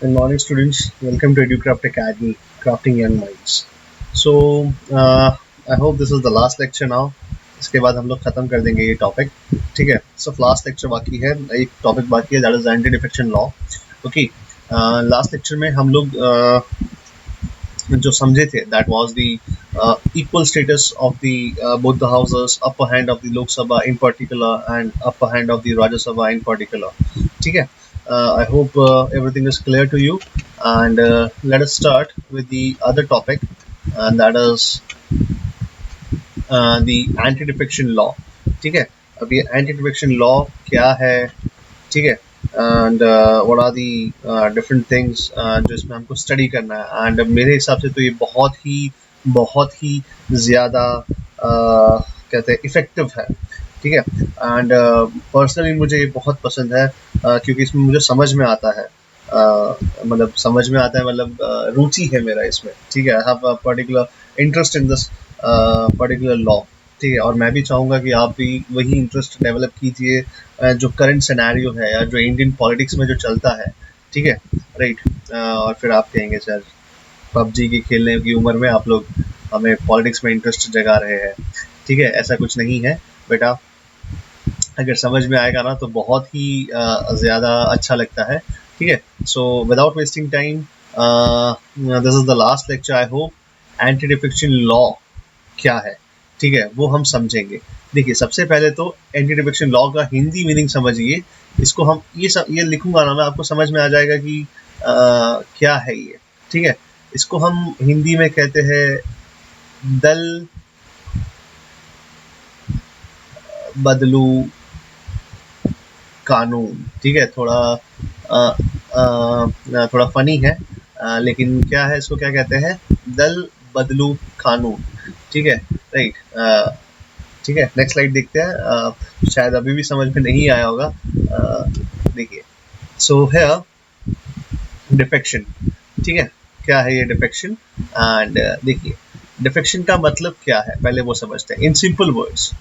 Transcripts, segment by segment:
Good morning, students. Welcome to EduCraft Academy, Crafting Young Minds. I hope this is the last lecture now. इसके बाद हम लोग खत्म कर देंगे ये टॉपिक. ठीक है. सिर्फ लास्ट लेक्चर बाकी है. एक टॉपिक बाकी है, that is anti defection law. Okay. Last lecture में हम लोग जो समझे थे, that was the equal status of the both the houses, upper hand of the Lok Sabha in particular and upper hand of the Rajya Sabha in particular. ठीक है. I hope everything is clear to you, and let us start with the other topic, and that is the anti-defection law. ठीक है. अब ये anti-defection law क्या है, ठीक है, and what are the different things जो इसमें हमको स्टडी करना है. एंड मेरे हिसाब से तो ये बहुत ही ज़्यादा कहते हैं इफ़ेक्टिव है. ठीक है. एंड पर्सनली मुझे ये बहुत पसंद है क्योंकि इसमें मुझे समझ में आता है, मतलब रुचि है मेरा इसमें. ठीक है. I have a particular interest in this particular law. ठीक है. और मैं भी चाहूँगा कि आप भी वही इंटरेस्ट डेवलप कीजिए जो करंट सिनेरियो है या जो इंडियन पॉलिटिक्स में जो चलता है. ठीक है. राइट. और फिर आप कहेंगे सर पबजी की खेलने की उम्र में आप लोग हमें पॉलिटिक्स में इंटरेस्ट जगा रहे हैं. ठीक है. ऐसा कुछ नहीं है बेटा. अगर समझ में आएगा ना तो बहुत ही ज़्यादा अच्छा लगता है. ठीक है. So without wasting time, this is the last lecture. I hope anti defection law क्या है, ठीक है, वो हम समझेंगे. देखिए, सबसे पहले तो एंटी डिफेक्शन लॉ का हिंदी मीनिंग समझिए. इसको हम ये लिखूंगा ना मैं, आपको समझ में आ जाएगा कि क्या है ये. ठीक है. इसको हम हिंदी में कहते हैं दल बदलू कानून. ठीक है. थोड़ा फनी है, लेकिन क्या है, इसको क्या कहते हैं, दल बदलू कानून. ठीक है. राइट. ठीक है. नेक्स्ट स्लाइड देखते हैं. शायद अभी भी समझ में नहीं आया होगा. देखिए, सो हियर डिफेक्शन. ठीक है. क्या है ये डिफेक्शन? एंड देखिए, डिफेक्शन का मतलब क्या है पहले वो समझते हैं. In simple words,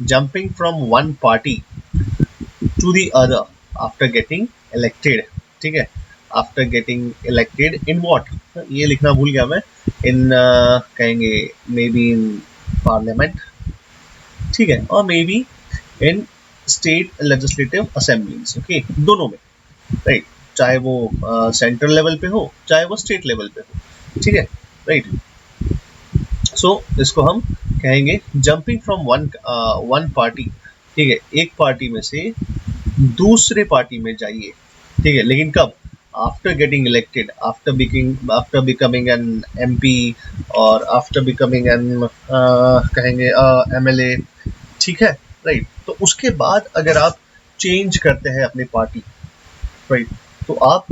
jumping from one party to the other after getting elected. ठीक है. after getting elected in what, ये लिखना भूल गया मैं. in कहेंगे मे बी इन पार्लियामेंट. ठीक है. और may be in state legislative assemblies. Okay. दोनों में. राइट. चाहे वो सेंट्रल लेवल पे हो, चाहे वो स्टेट लेवल पे हो. ठीक है. राइट. सो इसको हम कहेंगे जंपिंग फ्रॉम वन पार्टी. ठीक है. एक पार्टी में से दूसरे पार्टी में जाइए. ठीक है. लेकिन कब? After getting elected, after becoming an MP और आफ्टर बिकमिंग एन कहेंगे MLA. ठीक है. राइट. तो उसके बाद अगर आप चेंज करते हैं अपनी पार्टी, राइट, तो आप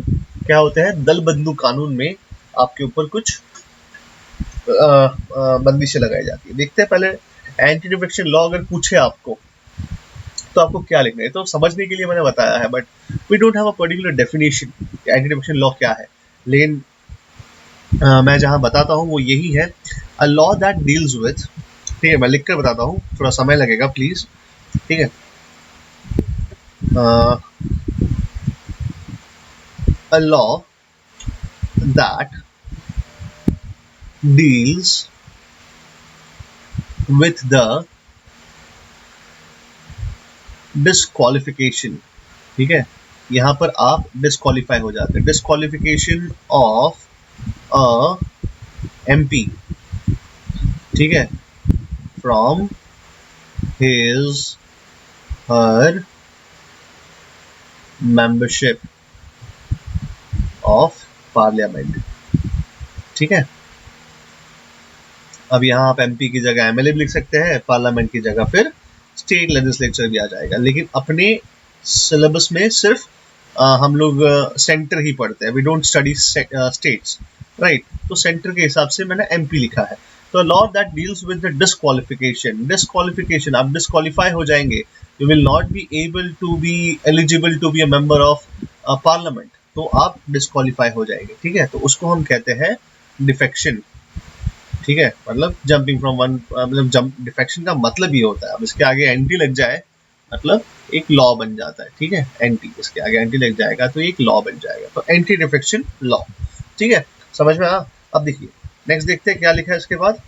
क्या होते हैं, दल बदलू कानून में आपके ऊपर कुछ बंदिशें लगाई जाती है. देखते हैं पहले एंटी डिफेक्शन लॉ अगर पूछे आपको तो आपको क्या लिखना है. तो समझने के लिए मैंने बताया है, but we don't have a particular definition anti defection law क्या है. लेकिन मैं जहां बताता हूं वो यही है, a law that deals with. ठीक है. मैं लिख कर बताता हूं, थोड़ा समय लगेगा प्लीज. ठीक है. A law that deals with the disqualification. ठीक है. यहां पर आप डिस्क्वालीफाई हो जाते हैं. Disqualification of a MP. ठीक है. From his her membership of parliament. ठीक है. अब यहाँ आप MP की जगह MLA भी लिख सकते हैं, पार्लियामेंट की जगह फिर स्टेट लेजिस्लेचर भी आ जाएगा. लेकिन अपने सिलेबस में सिर्फ हम लोग सेंटर ही पढ़ते हैं. We don't study states. Right. तो सेंटर के हिसाब से मैंने MP लिखा है. तो law that deals with the disqualification, आप डिस्क्वालीफाई हो जाएंगे. You will not be able to be eligible to be a member of parliament. तो आप डिस्क्वालीफाई हो जाएंगे. ठीक है. तो उसको हम कहते हैं डिफेक्शन. ठीक है. मतलब जंपिंग फ्रॉम वन, मतलब डिफेक्शन का मतलब ये होता है. अब इसके आगे एंटी लग जाए मतलब एक लॉ बन जाता है, ठीक है, एंटी, इसके आगे एंटी लग जाएगा तो एक लॉ बन जाएगा, तो एंटी डिफेक्शन लॉ, ठीक है, समझ में आया। अब देखिए नेक्स्ट देखते हैं क्या लिखा है इसके बाद।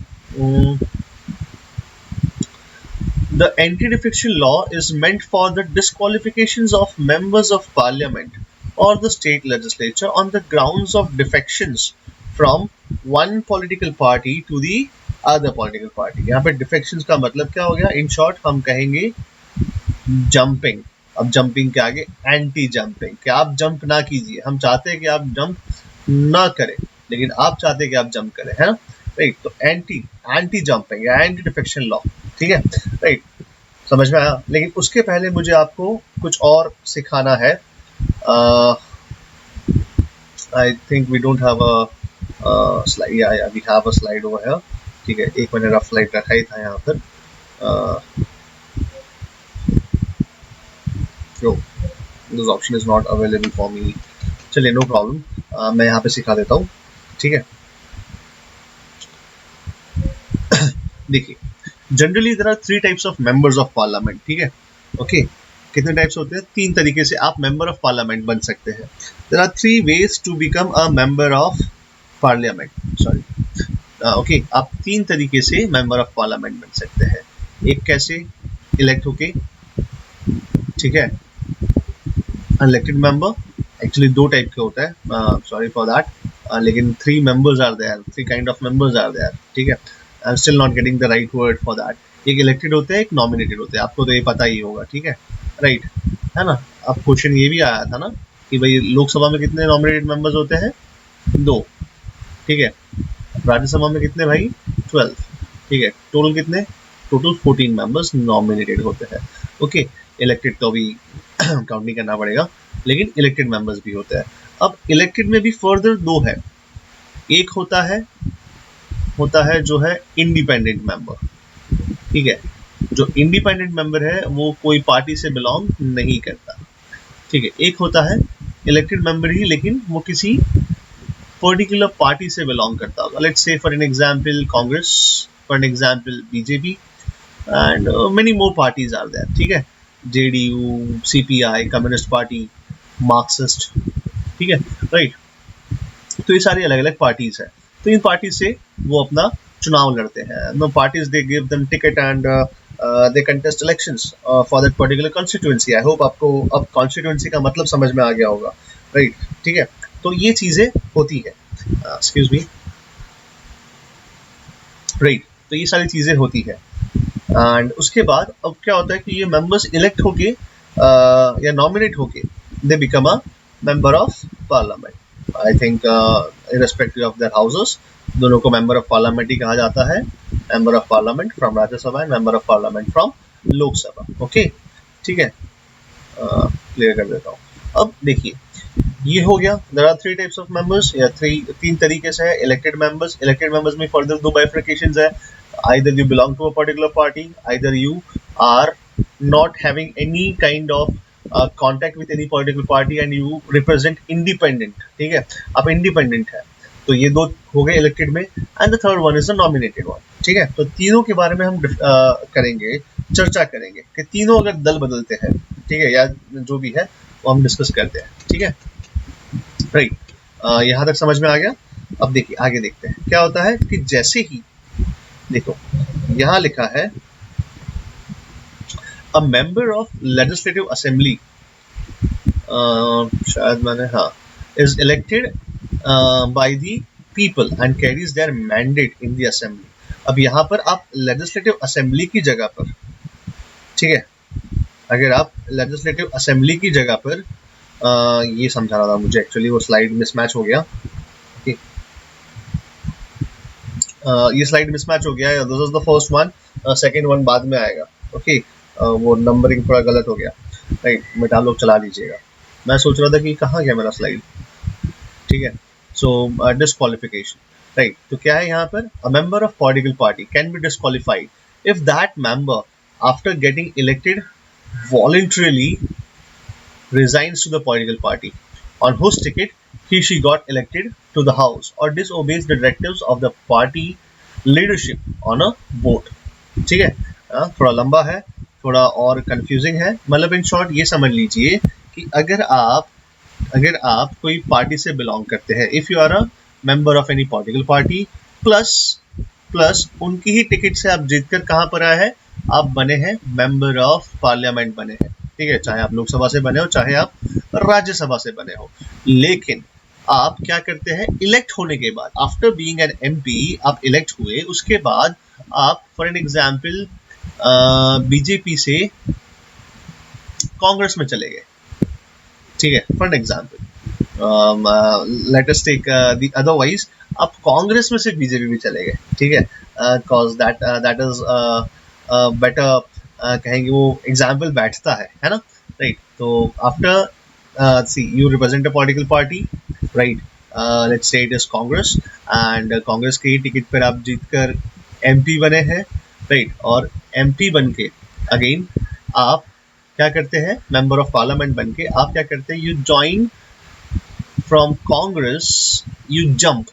The anti-defection law is meant for the disqualifications of members of parliament or the state legislature on the grounds of defections from one political party to the other political party। यहाँ पे defections का मतलब क्या हो गया, in short हम कहेंगे jumping। अब jumping के आगे anti jumping, कि आप jump ना कीजिए, हम चाहते हैं कि आप jump ना करें लेकिन आप चाहते हैं कि आप jump करें, है ना, राइट। तो एंटी जंपिंग या एंटी डिफेक्शन लॉ, ठीक है, राइट, समझ में आया। लेकिन उसके पहले मुझे आपको कुछ और सिखाना है। I think we don't have a slide, या we have a slide over here, ठीक है, एक मैंने रफ स्लाइड रखा ही था यहाँ पर। This option is not available for me, चलिए नो प्रॉब्लम, मैं यहाँ पे सिखा देता हूँ, ठीक है। देखिए generally there are 3 types of members of parliament, ठीक है, ओके, कितने टाइप्स होते हैं, 3 तरीके से आप मेंबर ऑफ पार्लियामेंट बन सकते हैं। There are 3 ways to become a member of parliament, sorry, okay, आप 3 तरीके से मेंबर ऑफ पार्लियामेंट बन सकते हैं। एक कैसे, इलेक्ट होके, ठीक है, अनइलेक्टेड मेंबर, एक्चुअली 2 टाइप के होता है, सॉरी फॉर दैट, लेकिन 3 members are there, 3 kind of members are there, ठीक है, I am still not getting the right word for that. एक इलेक्टेड होते हैं, एक नॉमिनेटेड होते हैं, आपको तो ये पता ही होगा, ठीक है, राइट, है ना। अब क्वेश्चन ये भी आया था ना कि भाई लोकसभा में कितने नॉमिनेटेड मेंबर्स होते हैं, 2, ठीक है, राज्यसभा में कितने भाई, 12, ठीक है, टोटल कितने, टोटल 14 मेंबर्स नॉमिनेटेड होते हैं, ओके। इलेक्टेड तो अभी काउंट नहीं करना पड़ेगा, लेकिन इलेक्टेड मेंबर्स भी होते हैं। अब इलेक्टेड में भी फर्दर 2 है, एक होता है जो है इंडिपेंडेंट मेंबर, ठीक है, जो इंडिपेंडेंट मेंबर है वो कोई पार्टी से बिलोंग नहीं करता, ठीक है। एक होता है इलेक्टेड मेंबर ही लेकिन वो किसी पर्टिकुलर पार्टी से बिलोंग करता होगा, let's say for an example Congress, for an example BJP and many more parties are there, ठीक है, JDU, CPI, communist party, Marxist, ठीक है, राइट। तो ये सारी अलग अलग पार्टीज है, तो इन पार्टी से वो अपना चुनाव लड़ते हैं। No parties they give them ticket and they contest elections for that particular constituency. I hope आपको अब कॉन्स्टिट्यूएंसी का मतलब समझ में आ गया होगा, राइट, ठीक है। तो ये चीजें होती है, एक्सक्यूज मी, राइट, तो ये सारी चीजें होती है। एंड उसके बाद अब क्या होता है कि ये मेंबर्स इलेक्ट होके या नॉमिनेट होके they become a member of parliament. I think irrespective of their houses, दोनों को मेंबर ऑफ पार्लियामेंट ही कहा जाता है, member of parliament from Rajya Sabha and member of parliament from Lok Sabha, okay, ठीक है, क्लियर कर देता हूँ। अब देखिए ये हो गया, there are 3 types of members, या 3 तरीके से है। इलेक्टेड मेंबर्स में फर्दर 2 बाइफर्केशंस है, either you belong to a particular party, either you are not having any kind of contact with any particular party and you represent independent, ठीक है, आप independent है, तो ये 2 हो गए इलेक्टेड में। And the third one is the nominated one, ठीक है। तो तीनों के बारे में हम करेंगे, चर्चा करेंगे कि तीनों अगर दल बदलते हैं, ठीक है, या जो भी है वो हम डिस्कस करते हैं, ठीक है, राइट, यहाँ तक समझ में आ गया। अब देखिए आगे देखते हैं क्या होता है कि जैसे ही देखो यहां लिखा है अ मेंबर ऑफ लेजिस्लेटिव असेंबली, शायद मैंने, हाँ, is elected by the people and carries there mandate in the assembly. अब यहां पर आप लेजिस्लेटिव असेंबली की जगह पर, ठीक है, अगर आप लेजिस्लेटिव असेंबली की जगह पर ये समझा रहा था मुझे, एक्चुअली वो स्लाइड मिसमैच हो गया, ये स्लाइड मिसमैच हो गया है, this is the first one, second one बाद में आएगा, ओके, वो नंबरिंग थोड़ा गलत हो गया, राइट, बेटा लोग चला लीजिएगा। मैं सोच रहा था कि कहाँ गया मेरा स्लाइड, ठीक है। सो डिस्क्वालिफिकेशन, राइट, तो क्या है यहाँ पर, अ member of political party can be disqualified if that member after getting elected voluntarily resigns to the political party on whose ticket she got elected to the house or disobeys the directives of the party leadership on a vote, ठीक है, थोड़ा लंबा है, थोड़ा और confusing है। मतलब in short ये समझ लीजिए कि अगर आप कोई पार्टी से बिलोंग करते हैं, if you are a member of any political party, plus उनकी ही टिकट से आप जीतकर कहाँ पर आए हैं, आप बने हैं मेंबर ऑफ पार्लियामेंट बने हैं, ठीक है, चाहे आप लोकसभा से बने हो चाहे आप राज्यसभा से बने हो। लेकिन आप क्या करते हैं, इलेक्ट होने के बाद, आफ्टर बीइंग एन एमपी आप इलेक्ट हुए, उसके बाद आप फॉर एन एग्जाम्पल बीजेपी से कांग्रेस में चले गए, ठीक है, for an example let us take the otherwise आप कांग्रेस में से बीजेपी भी चले गए, ठीक है, कॉज दैट इज बेटर, कहेंगे वो एग्जाम्पल बैठता है ना, राइट। तो after see you represent a political party, right, let's say it is Congress, and Congress के टिकट पर आप जीतकर एमपी बने हैं, राइट, और एमपी बन के अगेन आप क्या करते हैं, मेंबर ऑफ पार्लियामेंट बन के आप क्या करते हैं, you join from Congress, you jump,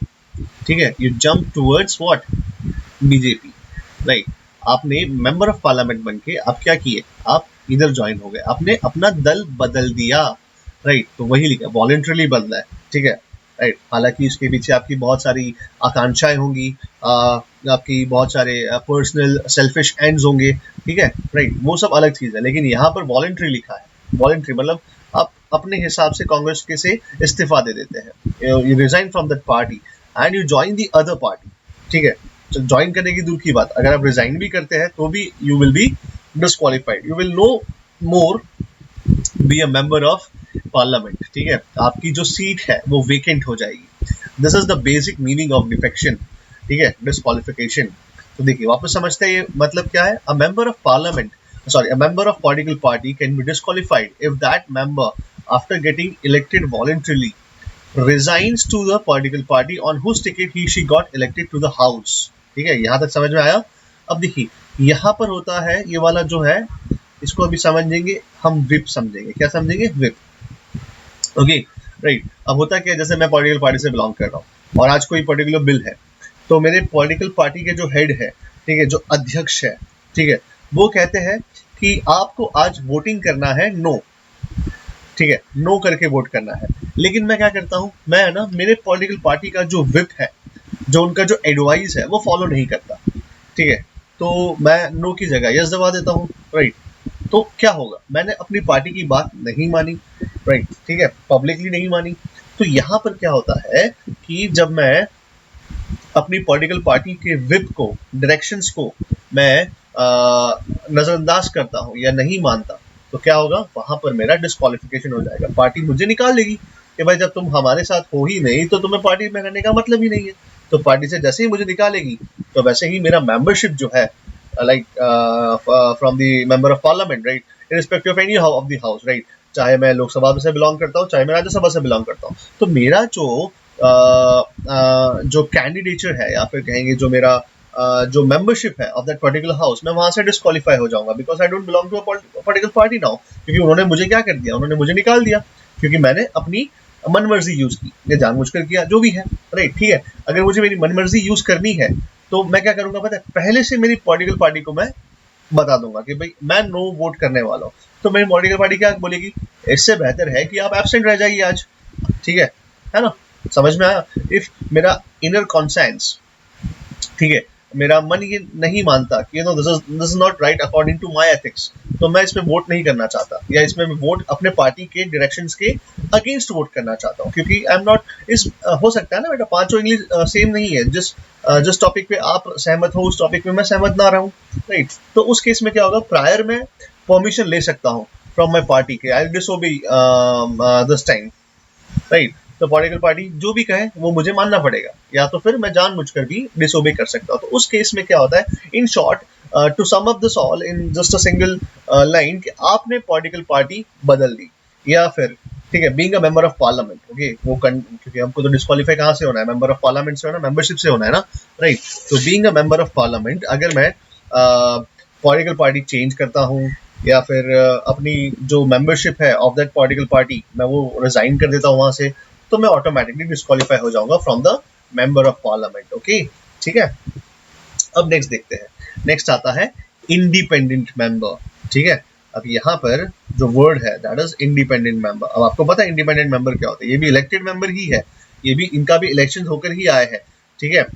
ठीक है, you jump towards what, BJP, right. आपने मेंबर ऑफ पार्लियामेंट बन के आप क्या किए, आप इधर ज्वाइन हो गए, आपने अपना दल बदल दिया, राइट। तो वही लिखा, वॉलंटरीली बदला है, ठीक है, राइट। हालांकि इसके पीछे आपकी बहुत सारी आकांक्षाएं होंगी, आपकी बहुत सारे पर्सनल सेल्फिश एंड्स होंगे, ठीक है, राइट, वो सब अलग चीज है। लेकिन यहाँ पर वॉलंटरी लिखा है, वॉलंटरी मतलब आप अपने हिसाब से कांग्रेस के से इस्तीफा दे देते हैं, you resign from that party and you join the other party, ठीक है। ज्वाइन करने की दूर की बात, अगर आप रिजाइन भी करते हैं तो भी you will be disqualified, you will no more be a member of parliament, ठीक है, आपकी जो सीट है वो वेकेंट हो जाएगी। This is the basic meaning of defection, ठीक है, डिस्क्वालिफिकेशन। तो देखिए वापस समझते हैं ये मतलब क्या है, अ member of parliament, sorry, a member of political party can be disqualified if that member, after getting elected voluntarily, resigns to the political party on whose ticket he she got elected to the house, ठीक है, यहाँ तक समझ में आया। अब देखिए यहाँ पर होता है ये वाला जो है, इसको अभी समझेंगे हम, व्हिप समझेंगे, क्या समझेंगे, व्हिप, ओके, राइट। अब होता क्या है, जैसे मैं पॉलिटिकल पार्टी से बिलोंग कर रहा हूँ और आज कोई पर्टिकुलर बिल है, तो मेरे पॉलिटिकल पार्टी के जो हेड है, ठीक है, जो अध्यक्ष है, ठीक है, वो कहते हैं कि आपको आज वोटिंग करना है नो, ठीक है, नो करके वोट करना है। लेकिन मैं क्या करता हूँ, मैं ना मेरे पॉलिटिकल पार्टी का जो व्हिप है, जो उनका जो एडवाइस है वो फॉलो नहीं करता, ठीक है, तो मैं नो की जगह यस दबा देता हूँ, राइट। तो क्या होगा, मैंने अपनी पार्टी की बात नहीं मानी, राइट, ठीक है, पब्लिकली नहीं मानी। तो यहाँ पर क्या होता है कि जब मैं अपनी पॉलिटिकल पार्टी के व्हिप को, डायरेक्शंस को मैं नजरअंदाज करता हूँ या नहीं मानता, तो क्या होगा, वहां पर मेरा डिस्क्वालिफिकेशन हो जाएगा, पार्टी मुझे निकाल लेगी कि भाई जब तुम हमारे साथ हो ही नहीं तो तुम्हें पार्टी में रहने का मतलब ही नहीं है। तो पार्टी से जैसे ही मुझे निकालेगी तो वैसे ही मेरा मेंबरशिप जो है, like from the member of parliament, right, irrespective of any of the house, right, चाहे मैं लोकसभा से बिलोंग करता हूँ चाहे मैं राज्यसभा से बिलोंग करता हूँ, तो मेरा जो कैंडिडेचर है या फिर कहेंगे जो मेरा जो मेंबरशिप है ऑफ दैट पर्टिकुलर हाउस, मैं वहां से डिस्क्वालीफाई हो जाऊंगा, because I don't belong to a political party now, क्योंकि उन्होंने मुझे क्या कर दिया, उन्होंने मुझे निकाल दिया, क्योंकि मैंने अपनी मनमर्जी यूज की या जानबूझकर किया, जो भी है, राइट, ठीक है। अगर मुझे मेरी मनमर्जी यूज करनी है तो मैं क्या करूंगा पता है, पहले से मेरी पॉलिटिकल पार्टी को मैं बता दूंगा कि भाई मैं नो वोट करने वाला हूँ, तो मेरी पॉलिटिकल पार्टी क्या बोलेगी, इससे बेहतर है कि आप एब्सेंट रह जाइए आज, ठीक है ना, समझ में आया। इफ मेरा इनर कॉन्सेंस, ठीक है, मेरा मन ये नहीं मानता कि this is not right according to my ethics, तो मैं इसमें वोट नहीं करना चाहता, या इसमें मैं वोट अपने पार्टी के डायरेक्शंस के अगेंस्ट वोट करना चाहता हूँ, क्योंकि आई एम नॉट इस हो सकता है ना बेटा, पांचों इंग्लिश सेम नहीं है, जिस टॉपिक पे आप सहमत हो उस टॉपिक में मैं सहमत ना रहूं, राइट। तो उस केस में क्या होगा, प्रायर में परमिशन ले सकता हूँ फ्रॉम माई पार्टी के, आई डिसओबे दिस टाइम, राइट। तो पॉलिटिकल पार्टी जो भी कहे वो मुझे मानना पड़ेगा, या तो फिर मैं जानबूझकर भी डिसओबे कर सकता हूँ। तो उस केस में क्या होता है, in short, to sum up this all in just a single line, कि आपने पॉलिटिकल पार्टी बदल दी, या फिर ठीक है, being a member of parliament, okay, वो क्योंकि हमको तो डिस्क्वालीफाई कहाँ से होना है, मेंबर ऑफ पार्लियामेंट से होना, मेंबरशिप से होना है ना, राइट। तो being a member of parliament, अगर मैं पॉलिटिकल पार्टी चेंज करता हूँ या फिर अपनी जो मेंबरशिप है ऑफ दैट पॉलिटिकल पार्टी मैं वो रिजाइन कर देता हूँ वहां से, तो मैं ऑटोमेटिकली डिस्क्वालीफाई हो जाऊंगा from the member of parliament, okay, ठीक है। अब नेक्स्ट देखते हैं, नेक्स्ट आता है इंडिपेंडेंट मेंबर, ठीक है। अब यहाँ पर जो वर्ड है दैट इज इंडिपेंडेंट मेंबर। अब आपको पता है इंडिपेंडेंट मेंबर क्या होता है, ये भी इलेक्टेड मेंबर ही है, ये भी इनका भी इलेक्शन होकर ही आए हैं, ठीक है।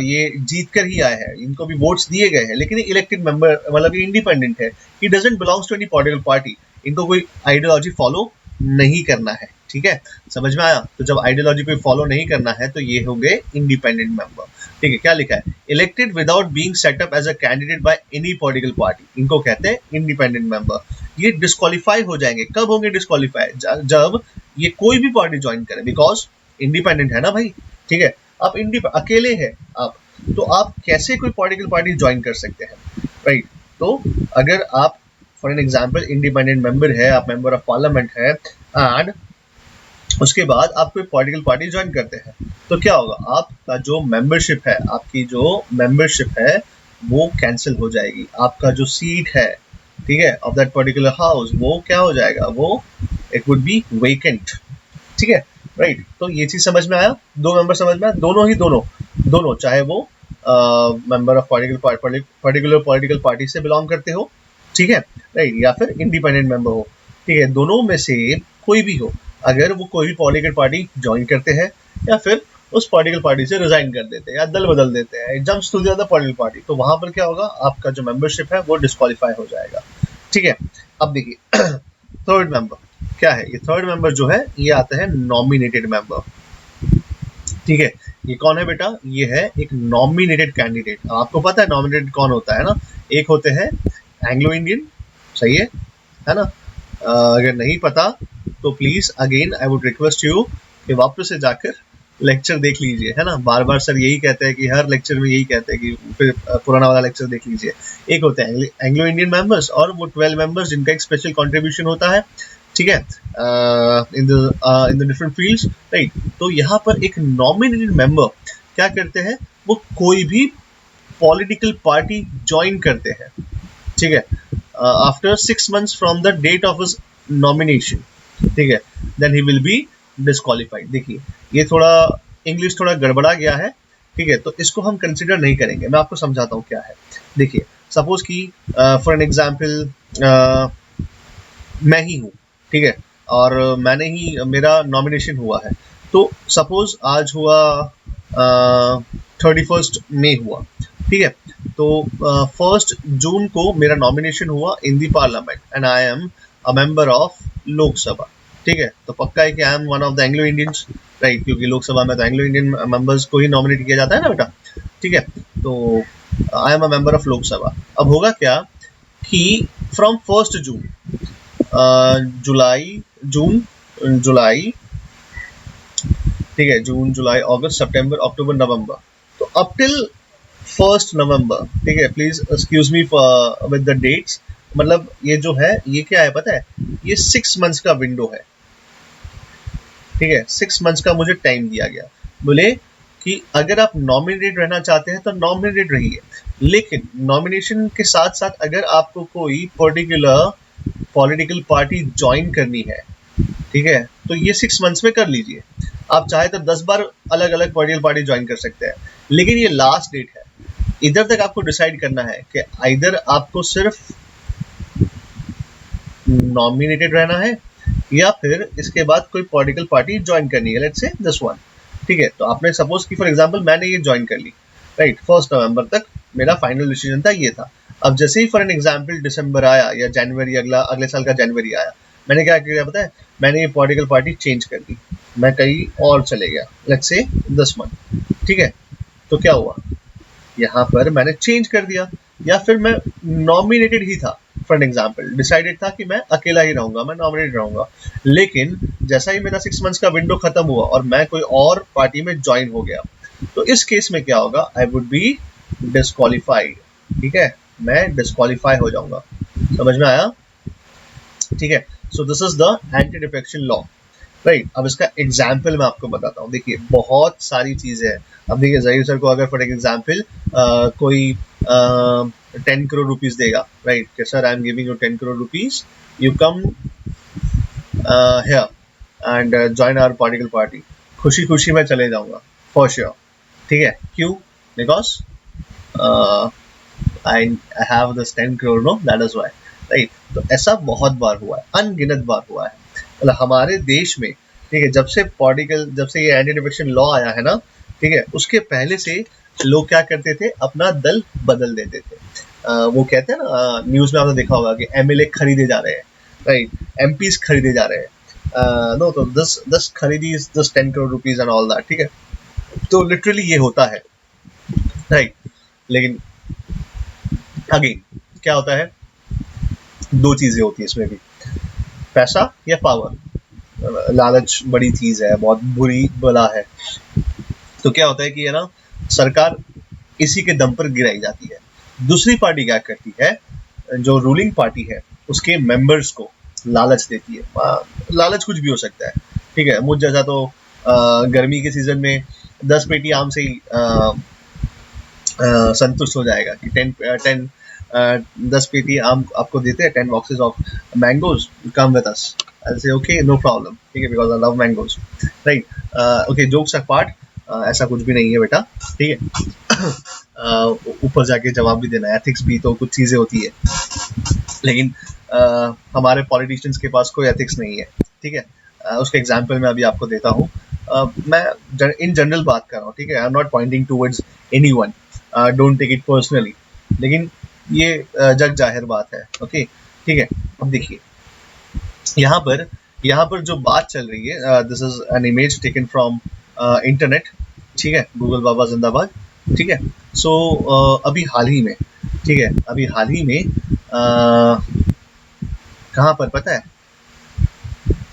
ये जीत कर ही आए हैं, इनको भी वोट्स दिए गए हैं, लेकिन ये इलेक्टेड मेंबर मतलब ये इंडिपेंडेंट है, he doesn't belongs to any political party, इनको कोई आइडियोलॉजी फॉलो नहीं करना है, ठीक है। समझ में आया? तो जब आइडियोलॉजी कोई फॉलो नहीं करना है तो ये हो गए इंडिपेंडेंट मेंबर, ठीक है। क्या लिखा है? Elected without being set up as a candidate by any political party, इनको कहते हैं इंडिपेंडेंट मेंबर। ये डिस्क्वालीफाई हो जाएंगे, कब होंगे डिस्क्वालीफाई? जब ये कोई भी पार्टी ज्वाइन करे, बिकॉज इंडिपेंडेंट है ना भाई, ठीक है। आप अकेले हैं आप, तो आप कैसे कोई पॉलिटिकल पार्टी ज्वाइन कर सकते हैं, राइट? तो अगर आप for an example independent member है, आप मेंबर ऑफ पार्लियामेंट है, एंड उसके बाद आप कोई पॉलिटिकल पार्टी ज्वाइन करते हैं, तो क्या होगा? आपका जो मेंबरशिप है, आपकी जो मेंबरशिप है वो कैंसिल हो जाएगी, आपका जो सीट है, ठीक है, ऑफ दैट पर्टिकुलर हाउस, वो क्या हो जाएगा? वो इट वुड बी वेकेंट, ठीक है, राइट। तो ये चीज समझ में आया? दो मेंबर समझ में आया? दोनों चाहे वो member of particular political party से बिलोंग करते हो, ठीक है, राइट, या फिर इंडिपेंडेंट मेंबर हो, ठीक है, दोनों में से कोई भी हो, अगर वो कोई भी पॉलिटिकल पार्टी ज्वाइन करते हैं या फिर उस पॉलिटिकल पार्टी से रिजाइन कर देते हैं या दल बदल देते हैं, jumps to the other political party, तो वहां पर क्या होगा? आपका जो मेंबरशिप है वो डिस्क्वालीफाई हो जाएगा, ठीक है। अब देखिए थर्ड मेंबर क्या है? ये थर्ड मेंबर जो है ये आता है नॉमिनेटेड मेंबर, ठीक है। ये कौन है बेटा? ये है एक नॉमिनेटेड कैंडिडेट। आपको पता है नॉमिनेटेड कौन होता है ना? एक होते हैं एंग्लो इंडियन, सही है ना? अगर नहीं पता तो please again I would request you कि वापस से जाकर लेक्चर देख लीजिए, है ना? बार बार सर यही कहते हैं कि हर लेक्चर में यही कहते हैं कि फिर पुराना वाला लेक्चर देख लीजिए। एक होते हैं एंग्लो इंडियन मेंबर्स और वो 12 मेंबर्स जिनका एक स्पेशल कंट्रीब्यूशन होता है, ठीक है, in the different fields, right. तो यहाँ पर एक नॉमिनेटेड मेंबर क्या करते हैं? वो कोई भी पॉलिटिकल पार्टी ज्वाइन करते हैं, ठीक है, after 6 months from the date of his nomination, ठीक है, then he will be disqualified. देखिए ये थोड़ा इंग्लिश थोड़ा गड़बड़ा गया है, ठीक है, तो इसको हम कंसिडर नहीं करेंगे। मैं आपको समझाता हूँ क्या है। देखिए सपोज कि फॉर एन एग्जाम्पल मैं ही हूँ, ठीक है, और मैंने ही मेरा नॉमिनेशन हुआ है, तो सपोज आज हुआ 31 मई हुआ, ठीक है, तो 1 जून को मेरा नॉमिनेशन हुआ in the parliament and I am a member of Lok Sabha, ठीक है। तो पक्का है कि I am one of the Anglo Indians, right, क्योंकि लोकसभा में तो एंग्लो इंडियन मेंबर्स को ही नॉमिनेट किया जाता है ना बेटा, ठीक है। तो आई am a member of Lok Sabha. अब होगा क्या कि फ्रॉम 1 जून जुलाई, ठीक है, जून जुलाई अगस्त सितंबर अक्टूबर नवंबर, तो अप टिल 1 नवंबर, ठीक है, please excuse me with the dates, मतलब ये जो है ये क्या है पता है? ये 6 मंथ्स का विंडो है, ठीक है, 6 मंथ्स का मुझे टाइम दिया गया। बोले कि अगर आप नॉमिनेटेड रहना चाहते हैं तो नॉमिनेटेड रहिए, लेकिन नॉमिनेशन के साथ साथ अगर आपको कोई पर्टिकुलर पॉलिटिकल पार्टी ज्वाइन करनी है, ठीक है, तो ये 6 मंथ्स में कर लीजिए। आप चाहे तो 10 बार अलग अलग पॉलिटिकल पार्टी ज्वाइन कर सकते हैं, लेकिन ये लास्ट डेट है। इधर तक आपको डिसाइड करना है कि इधर आपको सिर्फ नॉमिनेटेड रहना है या फिर इसके बाद कोई पॉलिटिकल पार्टी ज्वाइन करनी है, लेट्स से दिस वन, ठीक है। तो आपने सपोज कि फॉर एग्जांपल मैंने ये ज्वाइन कर ली, राइट, 1 नवंबर तक मेरा फाइनल डिसीजन था, ये था। अब जैसे ही फॉर एन एग्जांपल दिसंबर आया या जनवरी, अगले साल का जनवरी आया, मैंने क्या किया पता है? मैंने ये पॉलिटिकल पार्टी चेंज कर दी, मैं कहीं और चले गया, लेट्स से 10 मंथ, ठीक है। तो क्या हुआ? यहाँ पर मैंने चेंज कर दिया, या फिर मैं नॉमिनेटेड ही था, फॉर एग्जाम्पल डिसाइडेड था कि मैं अकेला ही रहूंगा, मैं नॉमिनेटेड रहूंगा, लेकिन जैसा ही मेरा 6 मंथ्स का विंडो खत्म हुआ और मैं कोई और पार्टी में ज्वाइन हो गया, तो इस केस में क्या होगा? आई वुड बी डिस्क्वालीफाइड, ठीक है, मैं डिस्क्वालीफाई हो जाऊंगा। समझ में आया? ठीक है, so this is the anti defection law, right. अब इसका एग्जाम्पल मैं आपको बताता हूँ। देखिए बहुत सारी चीजें हैं। अब देखिए जहीर सर को अगर फॉर एग्जाम्पल कोई 10 करोड़ रुपीज देगा, राइट, कि sir I am giving you 10 crore rupees, you come here and join our political party, खुशी खुशी मैं चले जाऊंगा फॉर श्योर, ठीक है। क्यों? Because I have this 10 crore, no, that is why, right. तो ऐसा बहुत बार हुआ है, अनगिनत बार हुआ है। मतलब हमारे देश में, ठीक है, जब से ये एंटी डिफेक्शन लॉ आया है ना, ठीक है, उसके पहले से लोग क्या करते थे, अपना दल बदल देते थे। वो कहते हैं ना, न्यूज में आपने देखा होगा कि एमएलए खरीदे जा रहे हैं, राइट, एमपीज खरीदे जा रहे हैं। नो, तो दस खरीदी is just 10 crore rupees and all that, ठीक है। तो लिटरली ये होता है, राइट। लेकिन अगेन क्या होता है, दो चीजें होती है इसमें भी, पैसा या पावर। लालच बड़ी चीज है, बहुत बुरी बला है। तो क्या होता है कि है ना, सरकार इसी के दम पर गिराई जाती है। दूसरी पार्टी क्या करती है, जो रूलिंग पार्टी है उसके मेंबर्स को लालच देती है। लालच कुछ भी हो सकता है, ठीक है। मुझ जैसा तो गर्मी के सीजन में 10 पेटी आम से ही संतुष्ट हो जाएगा कि 10 पेटी आम आपको देते हैं, 10 boxes of mangoes, come with us. I say okay, no problem, ठीक है, because I love mangoes, right. Okay, jokes apart, ऐसा कुछ भी नहीं है बेटा, ठीक है। ऊपर जाके जवाब भी देना है, एथिक्स भी तो कुछ चीजें होती है, लेकिन हमारे पॉलिटिशियंस के पास कोई एथिक्स नहीं है, ठीक है। उसका एग्जाम्पल मैं अभी आपको देता हूँ। मैं इन जनरल बात कर रहा हूँ, ठीक है, I am not pointing towards anyone, don't take it personally, लेकिन ये जग जाहिर बात है, ओके, ठीक है। अब देखिए, यहाँ पर जो बात चल रही है, this is an image taken from internet, ठीक है, गूगल बाबा जिंदाबाद, ठीक है। सो अभी हाल ही में, ठीक है, अभी हाल ही में कहाँ पर पता है,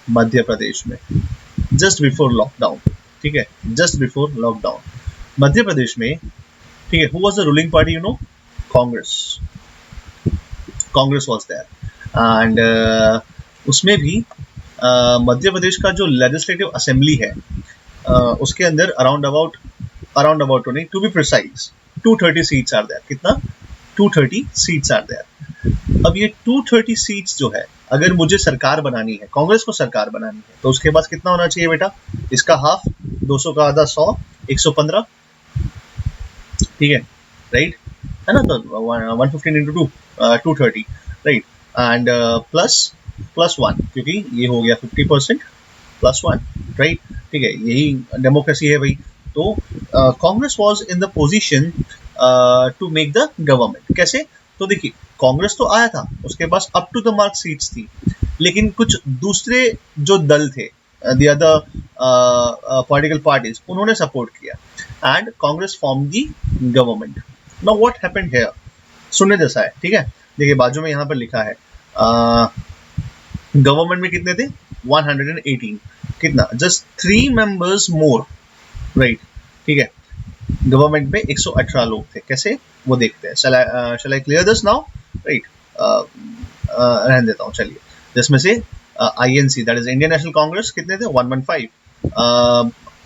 मध्य प्रदेश में, जस्ट बिफोर लॉकडाउन, ठीक है, just before lockdown, Madhya Pradesh में, ठीक है, who was the ruling party, you know, Congress. Congress was there and उसमें भी मध्य प्रदेश का जो लेजिस्लेटिव असेंबली है, उसके अंदर अराउंड अबाउट नहीं, to be precise 230 seats are there. कितना? 230 सीट्स आर देयर। अब ये 230 सीट्स जो है, अगर मुझे सरकार बनानी है, कांग्रेस को सरकार बनानी है, तो उसके पास कितना होना चाहिए बेटा? इसका हाफ, 200 का आधा 100, 115, ठीक है, राइट, है ना। तो 115 इंटू 230, राइट, एंड प्लस 1, क्योंकि ये हो गया 50% प्लस 1, राइट, ठीक है, यही डेमोक्रेसी है भाई। तो Congress was in the position to make the government. कैसे? तो देखिए, कांग्रेस तो आया था, उसके पास up to the mark seats थी, लेकिन कुछ दूसरे जो दल थे, द अदर पॉलिटिकल पार्टीज, उन्होंने सपोर्ट किया and Congress form the government. Now what happened here, सुनने जैसा है, ठीक है। देखिए, बाजू में यहाँ पर लिखा है, गवर्नमेंट में कितने थे? 118। कितना? जस्ट 3 मेंबर्स मोर, राइट, ठीक है। गवर्नमेंट में 118 लोग थे। कैसे? वो देखते हैं। Shall I clear this now, right. रहने देता हूँ, चलिए। जिसमें से INC, that is Indian National Congress, कितने थे? 115,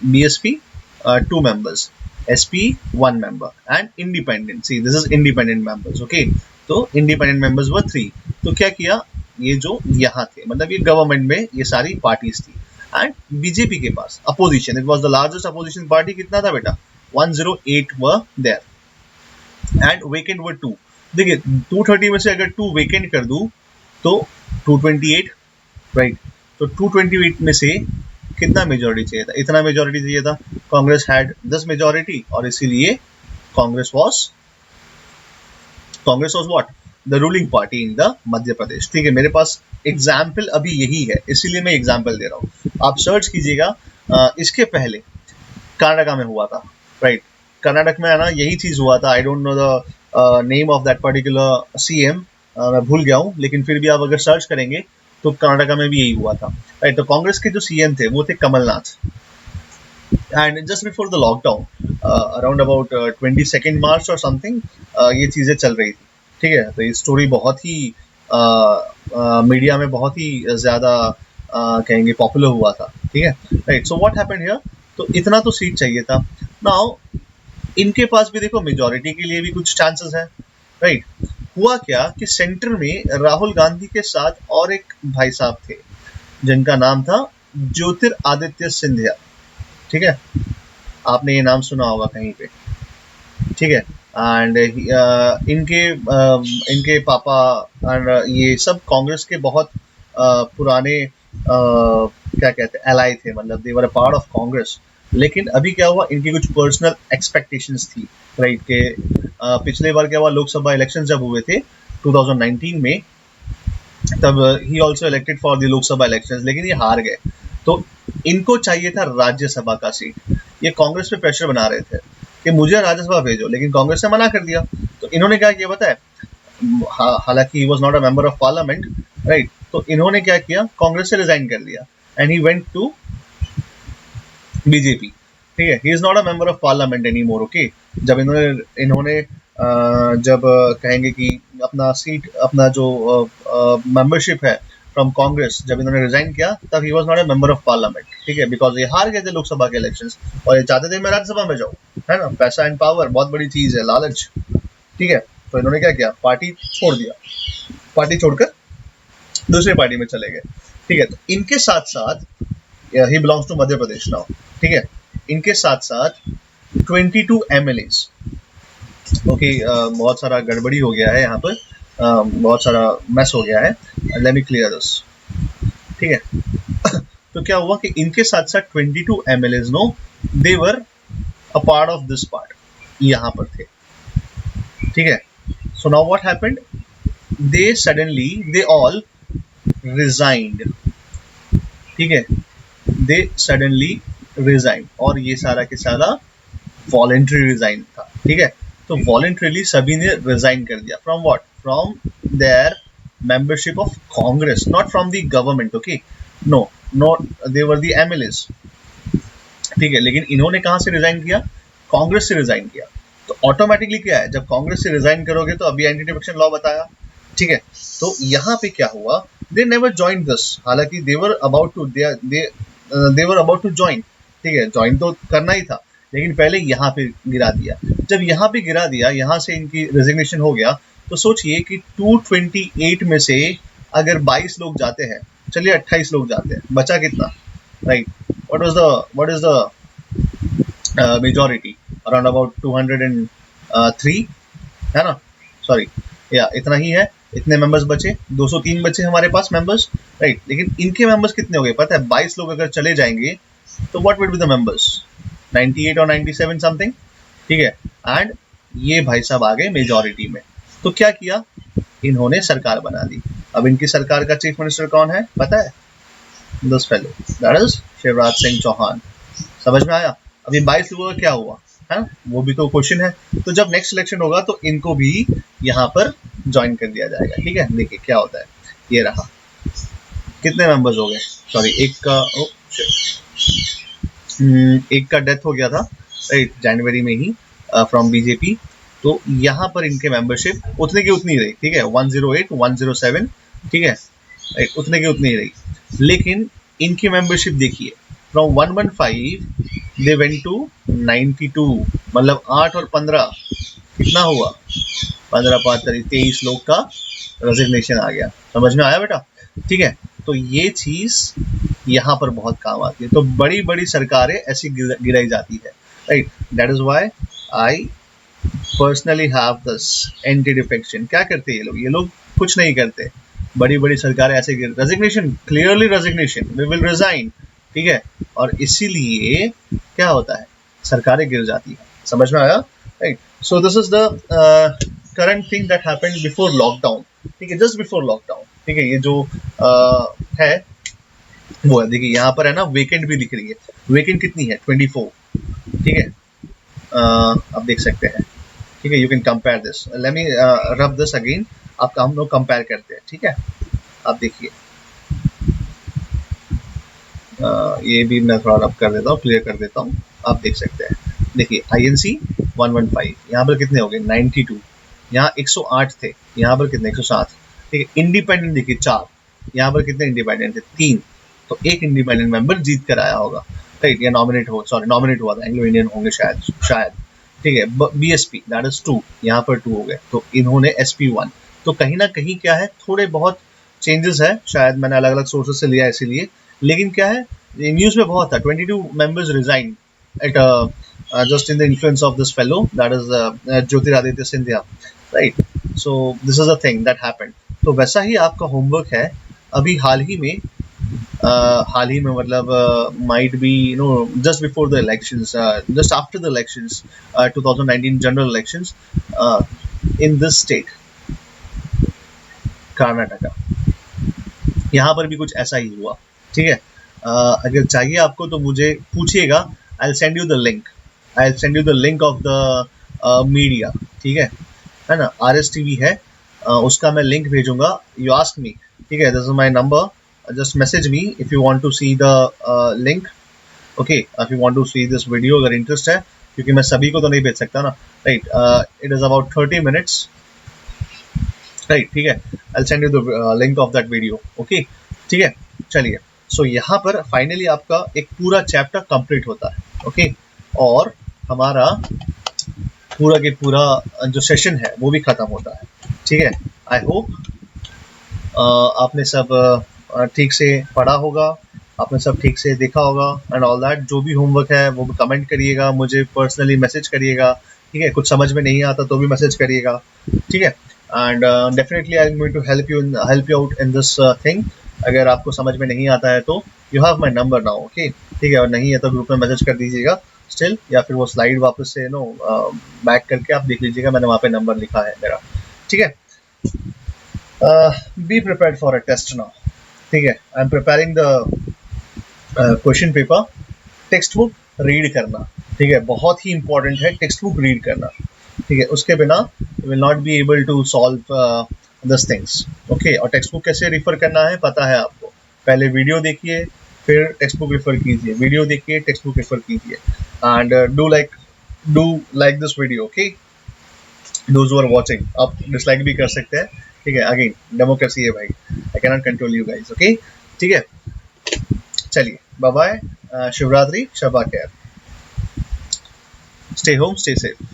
BSP 2 members, SP 1 member, and independent. See, this is independent members, okay? तो इंडिपेंडेंट मेंबर्स वर 3। तो क्या किया, ये जो यहाँ थे, मतलब ये गवर्नमेंट में ये सारी पार्टीज थी, एंड बीजेपी के पास opposition, it was the largest opposition party, कितना था बेटा? 108 were there and vacant were 2। देखिए, 230 में से अगर 2 वेकेंट कर दूं तो 228, राइट। तो 228 में से कितना मेजोरिटी चाहिए था? इतना मेजोरिटी चाहिए था। कांग्रेस हैड 10 मेजोरिटी, और इसीलिए Congress was what? The ruling party in the Madhya Pradesh. ठीक है, मेरे पास एग्जाम्पल अभी यही है, इसीलिए मैं एग्जाम्पल दे रहा हूँ। आप सर्च कीजिएगा, इसके पहले कर्नाटका में हुआ था, राइट। कर्नाटक में है ना, यही चीज हुआ था। I don't know the name of that particular CM, मैं भूल गया हूँ, लेकिन फिर भी आप अगर सर्च करेंगे तो कर्नाटका में भी यही हुआ था, राइट। तो कांग्रेस के जो CM थे वो थे Kamal Nath, and just before the lockdown, around about 22 March और समथिंग, ये चीजें चल रही थी, ठीक है। तो ये स्टोरी बहुत ही मीडिया में बहुत ही ज्यादा कहेंगे पॉपुलर हुआ था, ठीक है, right. So what happened here, तो इतना तो सीट चाहिए था। नाउ इनके पास भी देखो मेजोरिटी के लिए भी कुछ चांसेस है, राइट। हुआ क्या कि सेंटर में राहुल गांधी के साथ और एक भाई साहब थे, जिनका नाम था ज्योतिरादित्य सिंधिया, ठीक है। आपने ये नाम सुना होगा कहीं पे, ठीक है। एंड इनके पापा एंड ये सब कांग्रेस के बहुत पुराने क्या कहते हैं एलाई थे, मतलब दे were a part of Congress. लेकिन अभी क्या हुआ, इनकी कुछ पर्सनल एक्सपेक्टेशंस थी, राइट, के पिछले बार क्या हुआ, लोकसभा इलेक्शन जब हुए थे 2019 में, तब he also elected for the Lok Sabha elections, लेकिन ये हार गए। तो इनको चाहिए था राज्यसभा का सीट। ये कांग्रेस पे प्रेशर बना रहे थे कि मुझे राज्यसभा भेजो, लेकिन कांग्रेस ने मना कर दिया। तो इन्होंने क्या किया पता है, हालांकि he was not a member of parliament, right, तो इन्होंने क्या किया, कांग्रेस से रिजाइन कर लिया and he went to BJP. ठीक है, he is not a member of parliament any more. Okay, जब इन्होंने जब कहेंगे कि अपना सीट, अपना जो मेंबरशिप है फ्रॉम कांग्रेस, जब इन्होंने रिजाइन किया, तब ही was not a member of parliament. ठीक है, बिकॉज ये हार गए थे लोकसभा के इलेक्शंस और ये चाहते थे मैं राज्यसभा में जाऊँ, है ना, पैसा एंड पावर बहुत बड़ी चीज है, लालच। ठीक है, तो इन्होंने क्या किया, पार्टी छोड़ दिया, पार्टी छोड़कर दूसरी पार्टी में चले गए। ठीक है, तो इनके साथ साथ ही belongs to Madhya Pradesh now. ठीक है, इनके साथ साथ 22 MLAs। ओके, बहुत सारा गड़बड़ी हो गया है यहाँ पर, बहुत सारा मैस हो गया है, लेट मी क्लियर दिस। ठीक है, तो क्या हुआ कि इनके साथ साथ 22 MLAs no, they were a part of this part, यहाँ पर थे। ठीक है, so now what happened, they suddenly they all resigned. ठीक है, दे सडनली रिजाइन, और ये सारा के सारा वॉलेंट्री रिजाइन था। ठीक है, तो वॉलेंट्रीली सभी ने रिजाइन कर दिया from what, from their membership of Congress, not from the government. Okay, no, not they were the MLAs. ठीक है, लेकिन इन्होंने कहां से रिजाइन किया, कांग्रेस से रिजाइन किया। तो ऑटोमेटिकली क्या है, जब कांग्रेस से रिजाइन करोगे तो अभी एंटी डिफेक्शन लॉ बताया। ठीक है, तो यहाँ पे क्या हुआ, दे नेवर जॉइन दिस, हालांकि देवर अबाउट टू ज्वाइन। ठीक है, ज्वाइन तो करना ही था, लेकिन पहले यहाँ पे गिरा दिया। जब यहाँ पे गिरा दिया, यहाँ से इनकी रेजिग्नेशन हो गया, तो सोचिए कि 228 में से अगर 22 लोग जाते हैं, चलिए 28 लोग जाते हैं, बचा कितना, right, what is the majority, around about 203, है ना, सॉरी, या इतना ही है, इतने मेंबर्स बचे, 203 बचे हमारे पास मेंबर्स, राइट। लेकिन इनके मेंबर्स कितने हो गए पता है, 22 लोग अगर चले जाएंगे तो what will be the members, 98 और 97 समथिंग। ठीक है, एंड ये भाई साहब आ गए मेजॉरिटी में। तो क्या किया, इन्होंने सरकार बना दी। अब इनकी सरकार का चीफ मिनिस्टर कौन है पता है, this fellow, that is Shivraj Singh Chouhan. समझ में आया। अभी 22 लोगों का क्या हुआ है, वो भी तो क्वेश्चन है। तो जब नेक्स्ट इलेक्शन होगा तो इनको भी यहाँ पर ज्वाइन कर दिया जाएगा। ठीक है, देखिए क्या होता है, ये रहा, कितने मेंबर्स हो गए, सॉरी एक का डेथ हो गया था, राइट, जनवरी में ही, फ्रॉम बीजेपी। तो यहाँ पर इनके मेंबरशिप उतने की उतनी रही। ठीक है, 108 107, ठीक है, राइट, उतने की उतनी रही। लेकिन इनकी मेंबरशिप देखिए, फ्रॉम 115 दे वेंट टू 92, मतलब 8 और 15 कितना हुआ, 15 5 23 लोग का रेजिग्नेशन आ गया। समझ में आया बेटा। ठीक है, तो ये चीज यहाँ पर बहुत काम आती है। तो बड़ी बड़ी सरकारें ऐसी गिराई जाती है, right, that is why I personally have this anti defection. क्या करते हैं ये लोग कुछ नहीं करते। बड़ी बड़ी सरकारें ऐसे resignation, clearly resignation, we will resign. ठीक है, और इसीलिए क्या होता है, सरकारें गिर जाती है। समझ में आया, right. So this is the current thing that happened before lockdown. ठीक है, जस्ट बिफोर लॉकडाउन। ठीक है, ये जो है वो है, देखिए यहाँ पर है ना, वेकेंट भी दिख रही है। वेकेंट कितनी है, 24। ठीक है, आप देख सकते हैं। ठीक है, you can compare this, let me rub this again, आपका हम लोग कंपेयर करते हैं। ठीक है, आप देखिए, ये भी मैं थोड़ा रब कर देता हूँ, क्लियर कर देता हूँ, आप देख सकते हैं। देखिए INC 115, यहाँ पर कितने हो गए 92, यहाँ 108 थे, यहाँ पर कितने 107। ठीक है, इंडिपेंडेंट देखिए 4, यहाँ पर कितने इंडिपेंडेंट थे 3, तो एक इंडिपेंडेंट मेंबर जीत कर आया होगा, राइट, या नॉमिनेट हुआ था, एंग्लो इंडियन होंगे शायद। ठीक है, BSP दैट इज 2, यहाँ पर 2 हो गए, तो इन्होंने SP 1। तो कहीं ना कहीं क्या है, थोड़े बहुत चेंजेस है, शायद मैंने अलग अलग सोर्सेज से लिया इसीलिए। लेकिन क्या है, न्यूज में बहुत था, 22 members resign at just in the influence of this fellow, that is Jyotiraditya Scindia, right? So this is a thing that happened. तो वैसा ही आपका होमवर्क है अभी हाल ही में मतलब might be just before the elections, just after the elections, 2019 general elections, in this state Karnataka, यहाँ पर भी कुछ ऐसा ही हुआ, ठीक है। अगर चाहिए आपको तो मुझे पूछिएगा, I will send you the link, I will send you the link of the media, ठीक है ना। RSTV है, उसका मैं लिंक भेजूंगा, यू आस्क मी, ठीक है, this is my number, just message me if you want to see the link, okay, if you want to see this video, अगर इंटरेस्ट है, क्योंकि मैं सभी को तो नहीं भेज सकता ना, right. It is about 30 minutes, right, ठीक है। I will send you the link of that video, okay, ठीक है। चलिए, सो यहाँ पर फाइनली आपका एक पूरा चैप्टर कंप्लीट होता है, ओके, और हमारा पूरा के पूरा जो सेशन है वो भी खत्म होता है, ठीक है। आई होप आपने सब ठीक से पढ़ा होगा, आपने सब ठीक से देखा होगा एंड ऑल दैट। जो भी होमवर्क है वो कमेंट करिएगा, मुझे पर्सनली मैसेज करिएगा, ठीक है। कुछ समझ में नहीं आता तो भी मैसेज करिएगा, ठीक है। And definitely I am going to help you out in this thing. अगर आपको समझ में नहीं आता है तो you have my number now, okay, ठीक है। और नहीं है तो ग्रुप में मैसेज कर दीजिएगा स्टिल, या फिर वो स्लाइड वापस से बैक करके आप देख लीजिएगा, मैंने वहाँ पे नंबर लिखा है मेरा, ठीक है। Be prepared for a test now, ठीक है। I am preparing the question paper. Text book read करना, ठीक है, बहुत ही इंपॉर्टेंट है टेक्स्ट बुक रीड करना, ठीक है। उसके बिना will not be able to solve this things, okay. और टेक्स्ट बुक कैसे रिफर करना है पता है आपको, पहले वीडियो देखिए फिर टेक्स्ट बुक रेफर कीजिए, वीडियो देखिए टेक्स्ट बुक रेफर कीजिए, and do like this video, okay. Those who are watching, आप डिसलाइक भी कर सकते हैं, ठीक है। अगेन डेमोक्रेसी है भाई, I can not control you guys, okay, ठीक है। चलिए, बाय बाय, शिवरात्रि, शबा खैर, स्टे होम, स्टे सेफ।